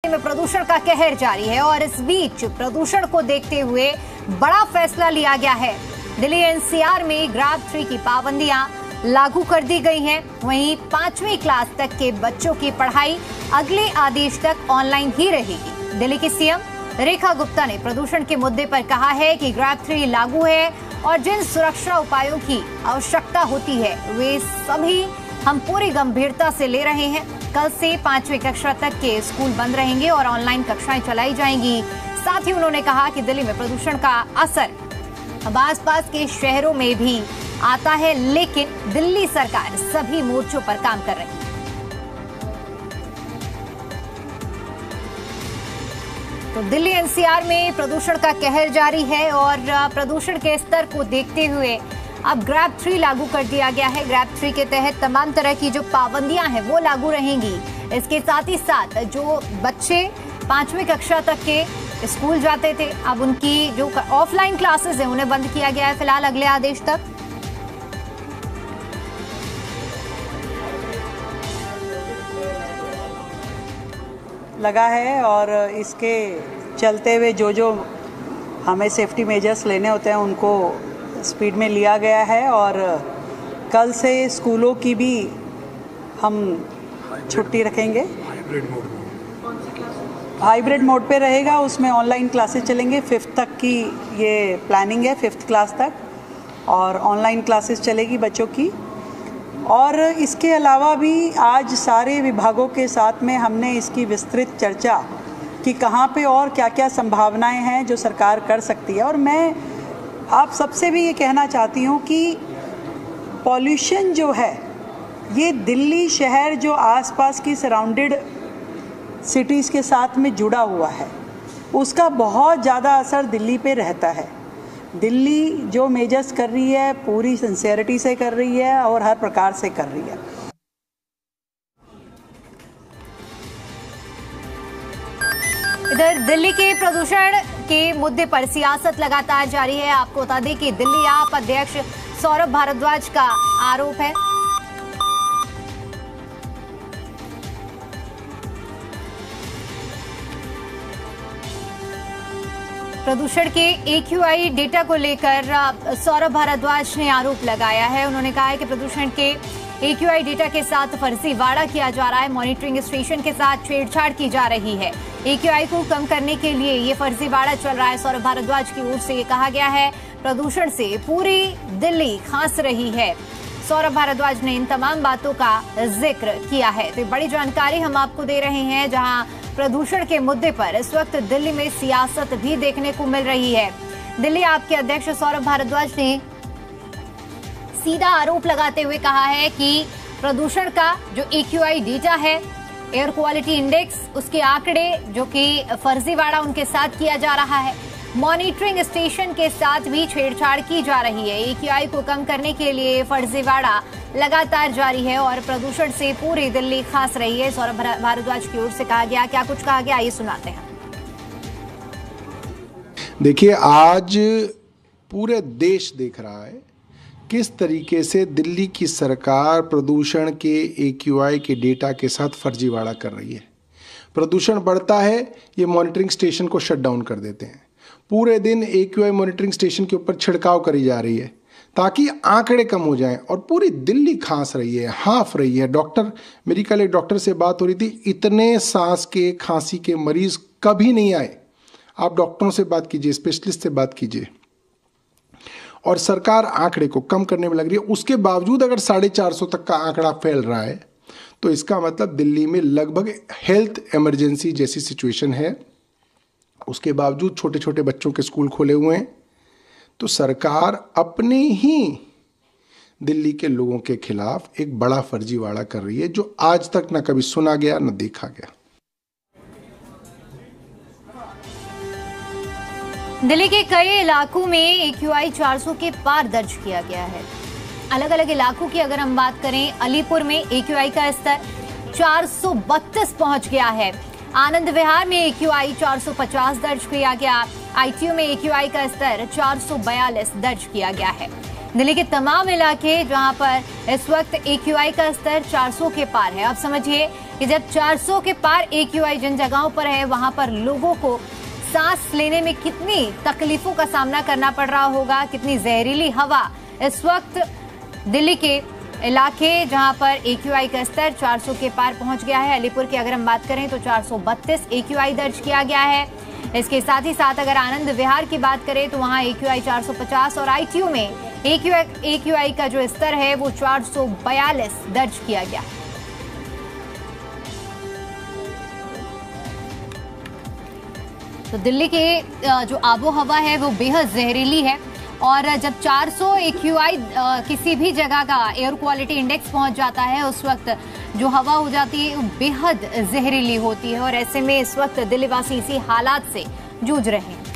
में प्रदूषण का कहर जारी है और इस बीच प्रदूषण को देखते हुए बड़ा फैसला लिया गया है। दिल्ली एनसीआर में ग्रैब 3 की पाबंदियां लागू कर दी गई हैं। वहीं 5वीं क्लास तक के बच्चों की पढ़ाई अगले आदेश तक ऑनलाइन ही रहेगी। दिल्ली की सीएम रेखा गुप्ता ने प्रदूषण के मुद्दे पर कहा है कि ग्रैब 3 लागू है और जिन सुरक्षा उपायों की आवश्यकता होती है वे सभी हम पूरी गंभीरता से ले रहे हैं। कल से 5वीं कक्षा तक के स्कूल बंद रहेंगे और ऑनलाइन कक्षाएं चलाई जाएंगी। साथ ही उन्होंने कहा कि दिल्ली में प्रदूषण का असर अब आसपास के शहरों में भी आता है, लेकिन दिल्ली सरकार सभी मोर्चों पर काम कर रही है। तो दिल्ली एनसीआर में प्रदूषण का कहर जारी है और प्रदूषण के स्तर को देखते हुए अब ग्रैब 3 लागू कर दिया गया है। ग्रैब 3 के तहत तमाम तरह की जो पाबंदियां हैं वो लागू रहेंगी। इसके साथ ही साथ जो बच्चे 5वीं कक्षा तक के स्कूल जाते थे, अब उनकी जो ऑफलाइन क्लासेस हैं उन्हें बंद किया गया है फिलहाल अगले आदेश तक। लगा है और इसके चलते हुए जो हमें सेफ्टी मेजर्स लेने होते हैं उनको स्पीड में लिया गया है और कल से स्कूलों की भी हम छुट्टी रखेंगे। हाइब्रिड मोड पे रहेगा, उसमें ऑनलाइन क्लासेस चलेंगे। 5th तक की ये प्लानिंग है, 5th क्लास तक, और ऑनलाइन क्लासेस चलेगी बच्चों की। और इसके अलावा भी आज सारे विभागों के साथ में हमने इसकी विस्तृत चर्चा कि कहाँ पे और क्या क्या संभावनाएं हैं जो सरकार कर सकती है। और मैं आप सबसे भी ये कहना चाहती हूँ कि पॉल्यूशन जो है ये दिल्ली शहर जो आसपास की सराउंडेड सिटीज़ के साथ में जुड़ा हुआ है उसका बहुत ज़्यादा असर दिल्ली पे रहता है। दिल्ली जो मेजर्स कर रही है पूरी सिंसेरिटी से कर रही है और हर प्रकार से कर रही है। इधर दिल्ली के प्रदूषण के मुद्दे पर सियासत लगातार जारी है। आपको बता दें कि दिल्ली आप अध्यक्ष सौरभ भारद्वाज का आरोप है प्रदूषण के AQI डेटा को लेकर सौरभ भारद्वाज ने आरोप लगाया है। उन्होंने कहा है कि प्रदूषण के AQI डेटा के साथ फर्जीवाड़ा किया जा रहा है, मॉनिटरिंग स्टेशन के साथ छेड़छाड़ की जा रही है। AQI को कम करने के लिए ये फर्जीवाड़ा चल रहा है। सौरभ भारद्वाज की ओर से ये कहा गया है प्रदूषण से पूरी दिल्ली खांस रही है। सौरभ भारद्वाज ने इन तमाम बातों का जिक्र किया है। तो बड़ी जानकारी हम आपको दे रहे हैं जहां प्रदूषण के मुद्दे पर इस वक्त दिल्ली में सियासत भी देखने को मिल रही है। दिल्ली आपके अध्यक्ष सौरभ भारद्वाज ने सीधा आरोप लगाते हुए कहा है कि प्रदूषण का जो AQI डेटा है, एयर क्वालिटी इंडेक्स, उसके आंकड़े जो कि फर्जीवाड़ा उनके साथ किया जा रहा है, मॉनिटरिंग स्टेशन के साथ भी छेड़छाड़ की जा रही है। AQI को कम करने के लिए फर्जीवाड़ा लगातार जारी है और प्रदूषण से पूरी दिल्ली खास रही है। सौरभ भारद्वाज की ओर से कहा गया, क्या कुछ कहा गया ये सुनाते हैं। देखिए, आज पूरे देश देख रहा है किस तरीके से दिल्ली की सरकार प्रदूषण के AQI के डेटा के साथ फर्जीवाड़ा कर रही है। प्रदूषण बढ़ता है, ये मॉनिटरिंग स्टेशन को शट डाउन कर देते हैं। पूरे दिन AQI मॉनिटरिंग स्टेशन के ऊपर छिड़काव करी जा रही है ताकि आंकड़े कम हो जाएं और पूरी दिल्ली खांस रही है, हाफ रही है। मेरी कल एक डॉक्टर से बात हो रही थी, इतने सांस के खांसी के मरीज कभी नहीं आए। आप डॉक्टरों से बात कीजिए, स्पेशलिस्ट से बात कीजिए। और सरकार आंकड़े को कम करने में लग रही है। उसके बावजूद अगर 450 तक का आंकड़ा फैल रहा है तो इसका मतलब दिल्ली में लगभग हेल्थ इमरजेंसी जैसी सिचुएशन है। उसके बावजूद छोटे छोटे बच्चों के स्कूल खोले हुए हैं। तो सरकार अपने ही दिल्ली के लोगों के खिलाफ एक बड़ा फर्जीवाड़ा कर रही है जो आज तक न कभी सुना गया न देखा गया। दिल्ली के कई इलाकों में AQI 400 के पार दर्ज किया गया है। अलग अलग इलाकों की अगर हम बात करें, अलीपुर में AQI का स्तर 432 पहुंच गया है। आनंद विहार में AQI 450 दर्ज किया गया। ITO में AQI का स्तर 442 दर्ज किया गया है। दिल्ली के तमाम इलाके जहां पर इस वक्त AQI का स्तर 400 के पार है। अब समझिए कि जब 400 के पार AQI जिन जगहों पर है वहां पर लोगों को सांस लेने में कितनी तकलीफों का सामना करना पड़ रहा होगा, कितनी जहरीली हवा इस वक्त दिल्ली के इलाके जहां पर AQI का स्तर 400 के पार पहुंच गया है। अलीपुर की अगर हम बात करें तो 432 AQI दर्ज किया गया है। इसके साथ ही साथ अगर आनंद विहार की बात करें तो वहां AQI 450 और ITU में AQI का जो स्तर है वो 442 दर्ज किया गया। तो दिल्ली के जो आबो हवा है वो बेहद जहरीली है और जब 400 AQI किसी भी जगह का एयर क्वालिटी इंडेक्स पहुंच जाता है उस वक्त जो हवा हो जाती है वो बेहद जहरीली होती है और ऐसे में इस वक्त दिल्लीवासी इसी हालात से जूझ रहे हैं।